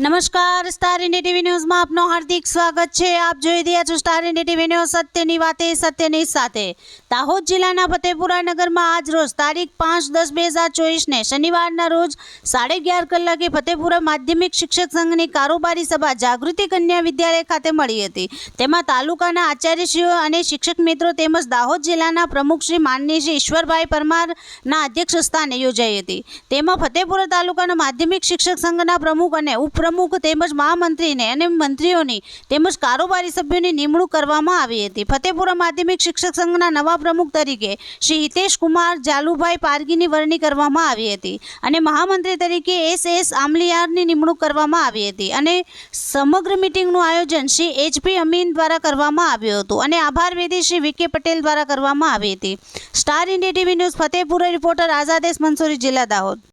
નમસ્કાર, star India TV ન્યૂઝમાં આપનું હાર્દિક સ્વાગત છે। આપ જોઈ રહ્યા છો સ્ટાર ઇન્ડિયા ટીવી ન્યૂઝ, સત્યની વાતે સત્યની સાથે। દાહોદ જિલ્લાના ફતેપુરા નગરમાં આજ રોજ તારીખ 5/10/2024ને શનિવારના રોજ 11:30 કલાકે ફતેપુરા માધ્યમિક શિક્ષક સંઘની કારોબારી સભા જાગૃતિ કન્યા વિદ્યાલય ખાતે મળી હતી। તેમાં તાલુકાના આચાર્યશ્રીઓ અને શિક્ષક મિત્રો તેમજ દાહોદ જિલ્લાના પ્રમુખ શ્રી માનનીય શ્રી ઈશ્વરભાઈ પરમારના અધ્યક્ષ સ્થાને યોજાઈ હતી। તેમાં ફતેપુરા તાલુકાના માધ્યમિક શિક્ષક સંઘના પ્રમુખ અને ઉપપ્રમુખ તેમજ મહામંત્રીને અને મંત્રીઓની તેમજ કારોબારી સભ્યોની નિમણૂક કરવામાં આવી હતી। ફતેપુરા માધ્યમિક શિક્ષક સંઘના નવા પ્રમુખ તરીકે શ્રી હિતેશ કુમાર જાલુભાઈ પારગીની વરણી કરવામાં આવી હતી અને મહામંત્રી તરીકે SS આમલિયારની નિમણૂક કરવામાં આવી હતી અને સમગ્ર મીટિંગનું આયોજન શ્રી HP અમીન દ્વારા કરવામાં આવ્યું હતું અને આભાર વિધિ શ્રી VK પટેલ દ્વારા કરવામાં આવી હતી। Star India TV news Fatepura reporter Azadesh Mansuri, જિલ્લા દાહોદ।